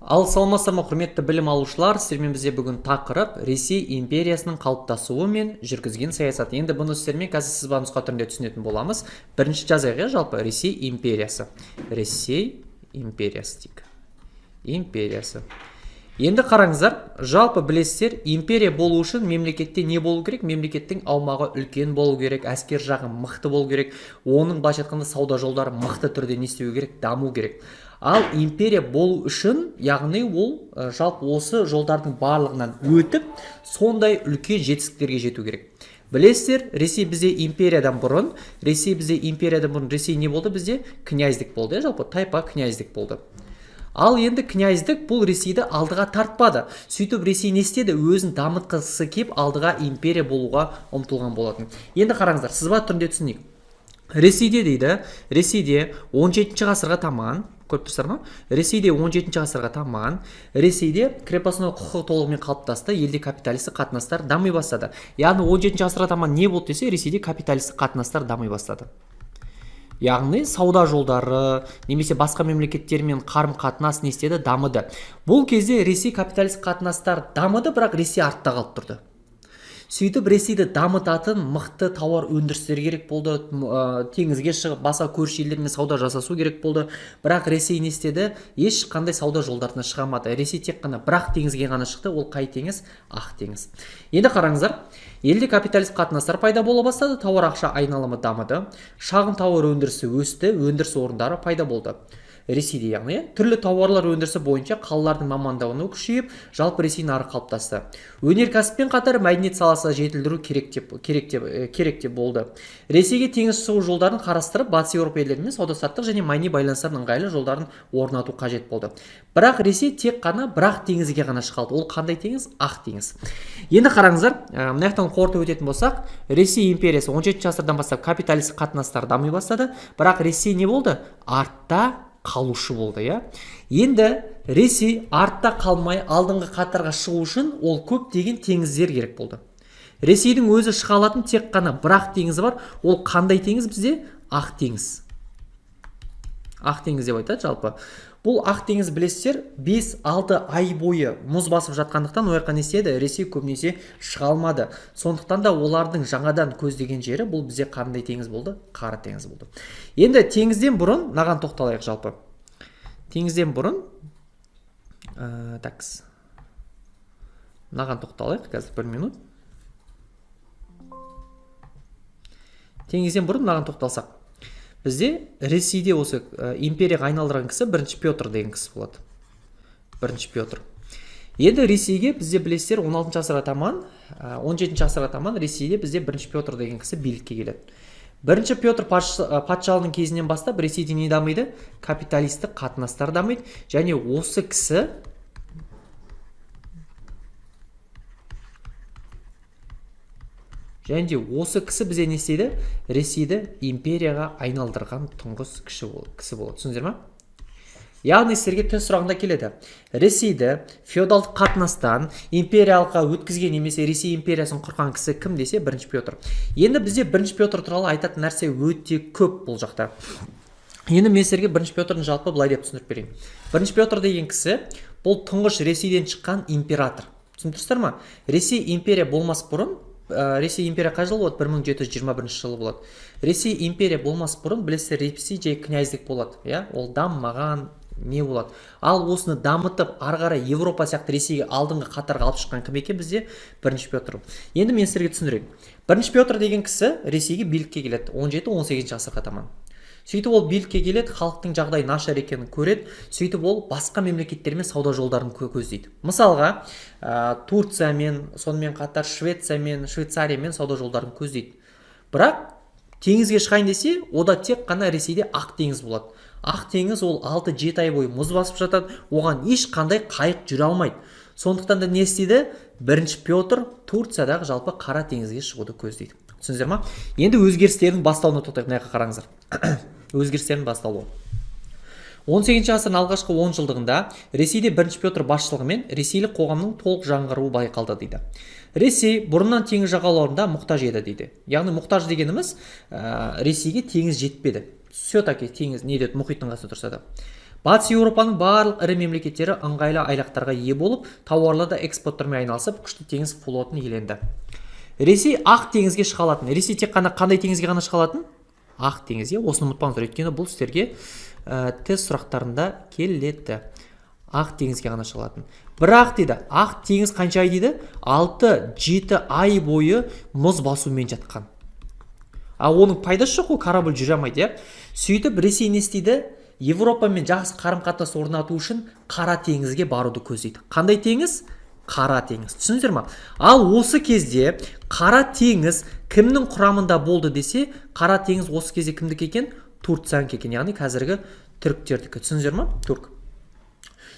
Ал саламатсыздар ма, құрметті білім алушылар, сіздермен бізде бүгін тақырып Ресей империясының қалыптасуы мен жүргізген саясаты. Енді бұны сіздермен қазір сызба нұсқа түрінде түсінетін боламыз. Бірінші жазайық, жалпы Ресей империясы. Ресей империясы дейік. Империясы. Енді қараңыздар, жалпы білесіздер, империя болу үшін мемлекетте не болу керек? Мемлекеттің аумағы үлкен болу керек, әскер жағы мықты болу керек, оның былайша айтқанда сауда жолдары мықты түрде не істеу керек? Даму керек. Ал империя болу үшін, яғни ол жалпы осы жолдардың барлығынан өтіп, сондай үлкен жетістіктерге жету керек. Білесіздер, Ресей бізде империядан бұрын, Ресей не болды? Бізде князьдік болды, жалпы тайпа князьдік болды. Ал енді князьдік бұл Ресейді алдыға тартпады. Сөйтіп Ресей не істеді? Өзін дамытқысы кеп алдыға империя болуға ұмтылған болатын. Енді қараңыздар, сызба түрінде түсінейік. Ресейде дейді, Ресейде 17 ғасырға таман, көріп тұрсыздар ма? Ресейде 17 ғасырға таман, Ресейде крепостной құқық толығымен қалыптасты, елде капиталистік қатынастар дамый бастады. Яғни 17 ғасырға таман не болды десе, Ресейде капиталистік қатынастар дамый бастады. Яғни сауда жолдары, немесе басқа мемлекеттермен қарым-қатынас не істеді? Дамыды. Бұл кезде Ресей капиталистік қатынастар дамыды, бірақ Ресей артта қалып тұрды. Сөйтіп Ресейді дамытатын мықты тауар өндірістер керек болды, теңізге шығып басқа көрші елдермен сауда жасасу керек болды. Бірақ Ресей не істеді? Ешқандай сауда жолдарына шыға алмады. Ресей тек қана бір-ақ теңізге ғана шықты, ол қай теңіз? Ақ теңіз. Енді қараңыздар, елде капиталист қатынастар пайда бола бастады, тауар ақша айналымы дамыды, шағын тауар өндірісі өсті, өндіріс орындары пайда болды. Ресейде, яғни түрлі тауарлар өндірісі бойынша қалалардың мамандығын күшейіп, жалпы Ресей нарығы қалыптасты. Өнеркәсіппен қатар мәдениет саласы жетілдіру керек деп болды. Ресейге теңіз шығу жолдарын қарастырып, батыс Еуропа елдерімен сауда-саттық және мәдени байланыстардың ыңғайлы жолдарын орнату қажет болды. Бірақ Ресей тек қана бір-ақ теңізге ғана шығады. Ол қандай теңіз? Ақ теңіз. Енді қараңыздар, мына жақтан қорытып өтетін болсақ, Ресей империясы 17 ғасырдан бастап капиталистік қатынастар дамый бастады, бірақ Ресей не болды? Артта қалушы болды, я. Енді Ресей артта қалмай алдыңғы қатарға шығу үшін ол көптеген теңіздер керек болды. Ресейдің өзі шыға алатын тек қана бір-ақ теңізі бар. Ол қандай теңіз бізде? Ақ теңіз. Ақ теңіз деп айтады жалпы. Бұл ақ теңіз білесіздер, 5-6 ай бойы мұз басып жатқандықтан ояққа не істеді? Ресей көбінесе шыға алмады. Сондықтан да олардың жаңадан көздеген жері бұл бізде қандай теңіз болды? Қара теңіз болды. Енді теңізден бұрын мынаған тоқталайық жалпы. Теңізден бұрын мынаған тоқталайық қазір 1 минут. Теңізден бұрын мынаған тоқталсақ. Бізде Ресейде осы империяға айналдырған кісі бірінші Петр деген кісі болады. Бірінші Петр. Енді Ресейге бізде білесіздер 16 ғасырға таман, 17 ғасырға таман Ресейде бізде бірінші Петр деген кісі билікке келеді. Бірінші Петр патшалығының кезінен бастап Ресейде не дамиды? Капиталистік қатынастар дамиды. Және осы кісі бізде не істейді? Ресейді империяға айналдырған тұңғыс кісі болады. Түсіндіңіздер ме? Яғни сіздерге тест сұрағында келеді. Ресейді феодалдық қатынастан империялыққа өткізген немесе Ресей империясын құрған кісі кім десе? Бірінші Петр. Енді бізде бірінші Петр туралы айтатын нәрсе өте көп бұл жақта. Енді мен сіздерге бірінші Петрдің жалпы былай деп түсіндіріп берейін. Бірінші Петр деген кісі бұл тұңғыш Ресейден шыққан император. Түсіндірсіздер ме? Ресей империя болмас бұрын, Ресей империя қай жылы болады? 1721 жылы болады. Ресей империя болмас бұрын, білесіздер, Ресей жай князьдік болады. Ол дамымаған не болады. Ал осыны дамытып, ары қарай Европа сияқты Ресейге алдыңғы қатарға алып шыққан кім екен бізде? Бірінші Петр. Енді мен сіздерге түсіндірейін. Бірінші Петр деген кісі Ресейге билікке келеді 17-18 ғасырға таман. Сөйтіп ол билікке келеді, халықтың жағдайы нашар екенін көреді, сөйтіп ол басқа мемлекеттермен сауда жолдарын көздейді. Мысалға, Турциямен, сонымен қатар Швейцариямен сауда жолдарын көздейді. Бірақ теңізге шығайын десе, ода тек қана Ресейде ақ теңіз болады. Ақ теңіз ол 6-7 ай бойы мұз басып жатады, оған ешқандай қайық жүре алмайды. Сондықтан да не істейді? Бірінші Петр Турциядағы жалпы қара теңізге шығуды көздейді. Түсіндіңіздер ме? Енді өзгерістердің басталуына тоқтайық, мына жаққа қараңыздар. Өзгерістердің басталуы. 18 ғасырдың алғашқы 10 жылдығында Ресейде бірінші Петр басшылығымен ресейлік қоғамның толық жаңғыруы байқалды дейді. Ресей бұрыннан теңіз жағалауларында мұқтаж еді дейді. Яғни мұқтаж дегеніміз Ресейге теңіз жетпеді. Все-таки теңіз не деді, мұхиттың қасында тұрса да. Батыс Еуропаның барлық ірі мемлекеттері ыңғайлы айлақтарға ие болып, тауарларды экспорттармен айналысып, күшті теңіз флотын иеленді. Ресей Ақ теңізге шыға алатын. Ресей тек қана қандай теңізге ғана шыға алатын? Ақ теңізге. Осыны ұмытпаңыздар, өйткені бұл сіздерге тест сұрақтарында келеді. Ақ теңізге ғана шыға алатын. Бірақ дейді, Ақ теңіз қанша ай дейді? 6-7 ай бойы мұз басумен жатқан. Оның пайдасы жоқ, корабль жүре алмайды. Сөйтіп Ресей не істейді? Европамен жақсы қарым-қатынас орнату үшін Қара теңізге баруды көздейді. Қандай теңіз? Қара теңіз. Түсіндіңіздер ме? Ал осы кезде Қара теңіз кімнің құрамында болды десе, Қара теңіз осы кезде кімдікі екен? Турциянікі екен, яғни қазіргі түріктердікі. Түсіндіңіздер ме? Турк.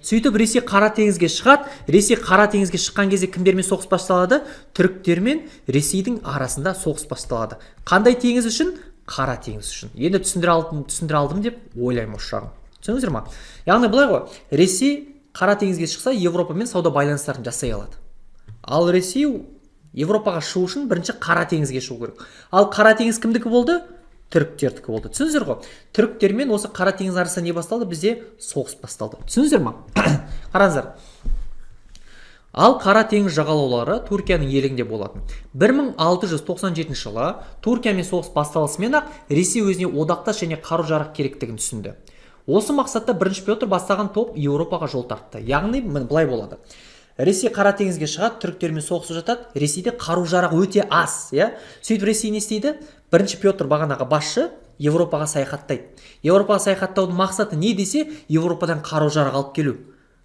Сөйтіп Ресей Қара теңізге шығады. Ресей Қара теңізге шыққан кезде кімдермен соғыс басталады? Түріктермен Ресейдің арасында соғыс басталады. Қандай теңіз үшін? Қара теңіз үшін. Енді түсіндіре алдым деп ойлаймын осы жағын. Түсіндіңіздер ме? Яғни былай ғой, Ресей Қара теңізге шықса, Европамен сауда байланыстарын жасай алады. Ал Ресей Европаға шығу үшін бірінші Қара теңізге шығу керек. Ал Қара теңіз кімдікі болды? Түріктердікі болды. Түсіндіңіздер ғой? Түріктермен осы Қара теңіз арасында не басталды? Бізде соғыс басталды. Түсіндіңіздер ме? Қараңыздар. Ал Қара теңіз жағалаулары Түркияның иелігінде болатын. 1697 жылы Түркиямен соғыс басталысымен-ақ Ресей өзіне одақтас және қару-жарақ керектігін түсінді. Осы мақсатта бірінші Петр бастаған топ Еуропаға жол тартты. Яғни былай болады. Ресей Қара теңізге шығады, түріктермен соғысып жатады. Ресейде қару-жарақ өте аз, Сөйтіп Ресей не істейді? Бірінші Петр бағанағы басшы Еуропаға саяхаттайды. Еуропаға саяхаттаудың мақсаты не десе, Еуропадан қару-жарақ алып келу.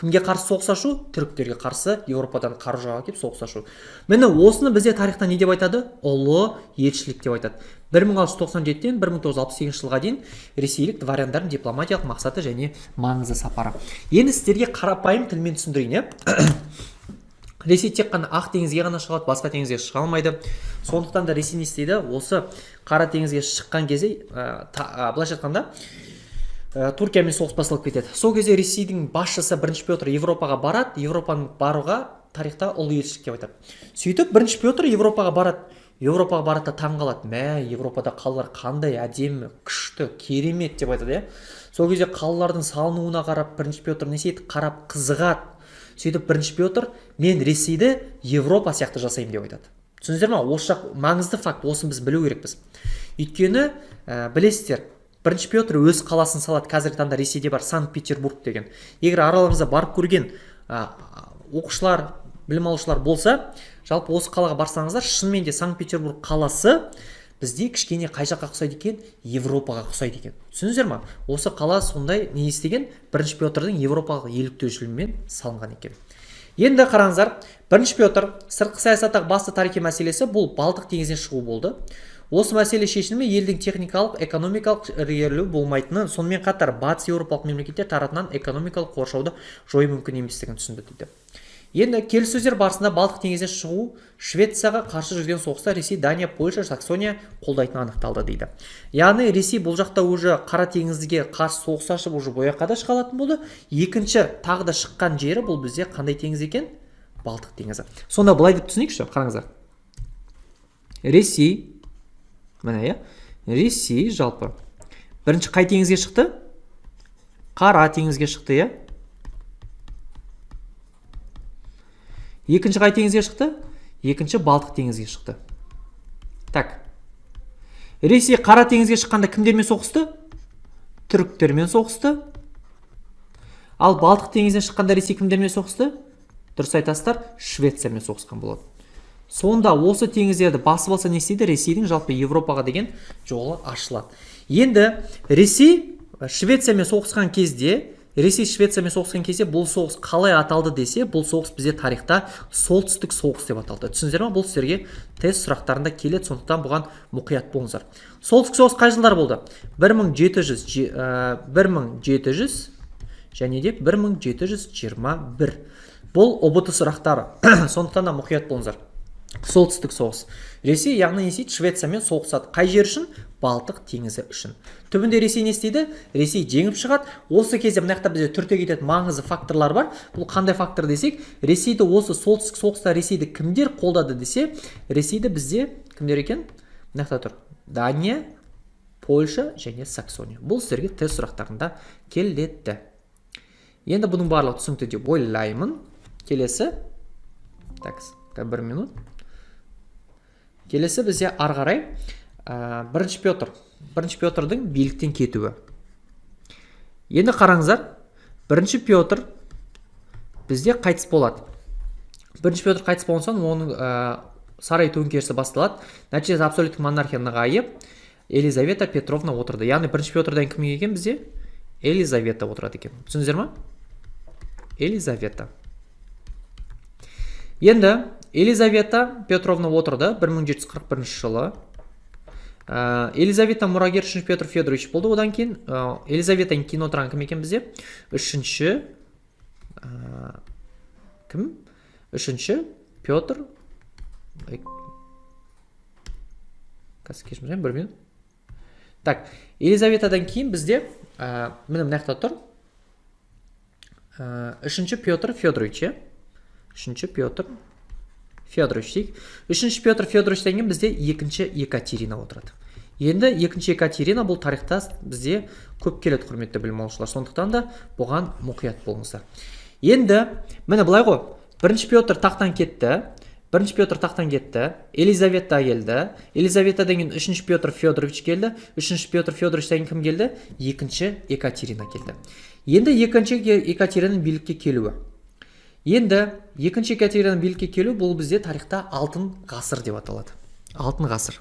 Кімге қарсы соғыс ашу? Түріктерге қарсы Еуропадан қару-жарақ алып соғыс ашу. Міне осыны бізде тарихта не деп айтады? Ұлы елшілік деп айтады. 1697-тен 1968 жылға дейін ресейлік дворяндардың дипломатиялық мақсаты және маңызды сапары. Енді сіздерге қарапайым тілмен түсіндірейін. Ресей тек қана Ақ теңізге ғана шығады, басқа теңізге шыға алмайды. Сондықтан да Ресей не істейді? Осы Қара теңізге шыққан кезде, былайша айтқанда, Түркиямен соғыс басталып кетеді. Сол кезде Ресейдің басшысы бірінші Петр Европаға барады. Европаның баруға тарихта ұлы елшілік деп айтады. Сөйтіп бірінші Петр Европаға барады. Европаға барады да таң қалады. Европада қалалар қандай әдемі, күшті, керемет деп айтады. Сол кезде қалалардың салынуына қарап бірінші Петр не істейді? Қарап қызығады. Сөйтіп бірінші Петр мен Ресейді Европа сияқты жасаймын деп айтады. Түсіндіңіздер ме? Осы жақ маңызды факт, осыны біз білу керекпіз. Өйткені білесіздер, бірінші Петр өз қаласын салады. Қазіргі таңда Ресейде бар Санкт-Петербург деген. Егер араларыңызда барып көрген оқушылар, білім алушылар болса, жалпы осы қалаға барсаңыздар, шынымен де Санкт-Петербург қаласы бізде кішкене қай жаққа ұқсайды екен? Европаға ұқсайды екен. Түсіндіңіздер ме? Осы қала сондай не істеген? Бірінші Петрдің Европалық еліктеушілігімен салынған екен. Енді қараңыздар, бірінші Петр сыртқы саясаттағы басты тарихи мәселесі бұл Балтық теңізінен шығу болды. Осы мәселе шешілмей елдің техникалық, экономикалық ілгерілеу болмайтыны, сонымен қатар батыс еуропалық мемлекеттер тарапынан экономикалық қоршауды жою мүмкін еместігін түсінді дейді. Енді келіссөздер барысында Балтық теңізінен шығу Швецияға қарсы жүрген соғыста Ресей, Дания, Польша, Саксония қолдайтыны анықталды дейді. Яғни Ресей бұл жақта уже Қара теңізге қарсы соғыс ашып уже бояққа да шыға алатын болды. Екінші тағы да шыққан жері бұл бізде қандай теңіз екен? Балтық теңізі. Сонда былай деп түсінейікші, қараңыздар. Ресей, міне Ресей жалпы бірінші қай теңізге шықты? Қара теңізге шықты, Екінші қай теңізге шықты? Екінші Балтық теңізге шықты. Так. Ресей Қара теңізге шыққанда кімдермен соғысты? Түріктермен соғысты. Ал Балтық теңізіне шыққанда Ресей кімдермен соғысты? Дұрыс айтасыздар, Швециямен соғысқан болады. Сонда осы теңіздерді басып алса не істейді? Ресейдің жалпы Европаға деген жолы ашылады. Енді Ресей Швециямен соғысқан кезде бұл соғыс қалай аталды десе, бұл соғыс бізде тарихта солтүстік соғыс деп аталды. Түсіндіңіздер ме? Бұл сіздерге тест сұрақтарында келеді, сондықтан бұған мұқият болыңыздар. Солтүстік соғыс қай жылдар болды? 1700 және де 1721. Бұл ұбт сұрақтары. Сондықтан да мұқият болыңыздар. Солтүстік соғыс. Ресей яғни не істейді? Швециямен соғысады. Қай жер үшін? Балтық теңізі үшін. Түбінде Ресей не істейді? Ресей жеңіп шығады. Осы кезде мына жақта бізде түрте кететін маңызды факторлар бар. Бұл қандай фактор десек, Ресейді осы солтүстік соғыста Ресейді кімдер қолдады десе, Ресейді бізде кімдер екен? Мына жақта тұр. Дания, Польша және Саксония. Бұл сіздерге тест сұрақтарында келеді. Енді бұның барлығы түсінікті деп ойлаймын. Келесі. Так, 1 минут. Келесі бізде ары қарай бірінші Петрдің биліктен кетуі. Енді қараңыздар, бірінші Петр бізде қайтыс болады. Бірінші Петр қайтыс болған соң оның сарай төңкерісі басталады. Нәтижесінде абсолюттік монархия нығайып, Елизавета Петровна отырды. Яғни бірінші Петрдан кім екен бізде? Елизавета отырады екен. Түсіндіңіздер ме? Елизавета. Енді Елизавета Петровна отырды 1741 жылы. Елизавета мұрагер 3 Петр Федорович болды. Одан кейін Елизаветадан кейін отырған кім екен бізде? Үшінші Петр. Кешіріңіз, 1 минут. Так, Елизаветадан кейін бізде міне мына жақта тұр. Үшінші Петр Федорович. Үшінші Петр Федорович дейік. Үшінші Петр Федоровичтен кейін бізде екінші Екатерина отырады. Енді екінші Екатерина бұл тарихта бізде көп келеді, құрметті білім алушылар. Сондықтан да бұған мұқият болыңыздар. Енді міне былай ғой. Бірінші Петр тақтан кетті. Елизавета келді. Елизаветадан кейін үшінші Петр Федорович келді. Үшінші Петр Федоровичтен кім келді? Екінші Екатерина келді. Енді екінші Екатеринаның билікке келуі. Енді екінші Екатеринаның билікке келуі бұл бізде тарихта алтын ғасыр деп аталады. Алтын ғасыр.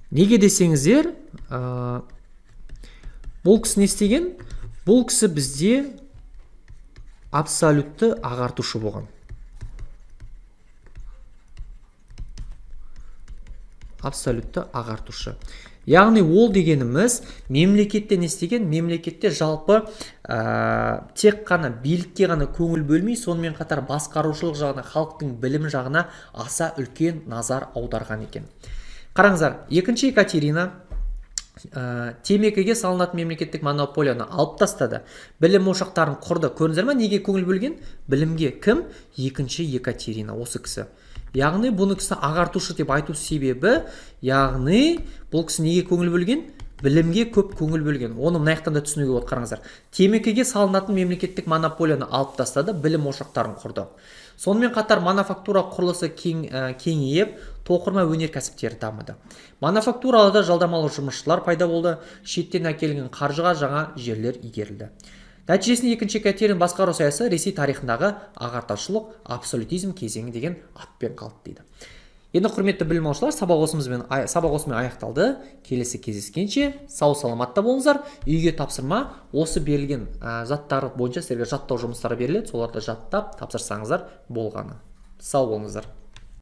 Неге десеңіздер, бұл кісі не істеген? Бұл кісі бізде абсолютті ағартушы болған. Абсолютті ағартушы. Яғни ол дегеніміз мемлекетте не істеген? Мемлекетте жалпы тек қана билікке ғана көңіл бөлмей, сонымен қатар басқарушылық жағына, халықтың білім жағына аса үлкен назар аударған екен. Қараңыздар, екінші Екатерина темекіге салынатын мемлекеттік монополияны алып тастады. Білім ошақтарын құрды. Көрдіңіздер ме, неге көңіл бөлген? Білімге. Кім? Екінші Екатерина, осы кісі. Яғни бұны кісі ағартушы деп айту себебі, яғни бұл кісі неге көңіл бөлген? Білімге көп көңіл бөлген. Оны мына жақтан да түсінуге болады, қараңыздар. Темекіге салынатын мемлекеттік монополияны алып тастады, білім ошақтарын құрды. Сонымен қатар мануфактура құрылысы кеңейіп, тоқырма өнеркәсіптері дамыды. Мануфактураларда жалдамалы жұмысшылар пайда болды, шеттен әкелінген қаржыға жаңа жерлер игерілді. Нәтижесінде екінші Екатерина басқару саясаты Ресей тарихындағы ағартушылық абсолютизм кезеңі деген атпен қалды дейді. Енді құрметті білім алушылар, сабақ осымен аяқталды. Келесі кездескенше сау саламатта болыңыздар. Үйге тапсырма осы берілген заттар бойынша сіздерге жаттау жұмыстары беріледі. Соларды жаттап тапсырсаңыздар болғаны. Сау болыңыздар.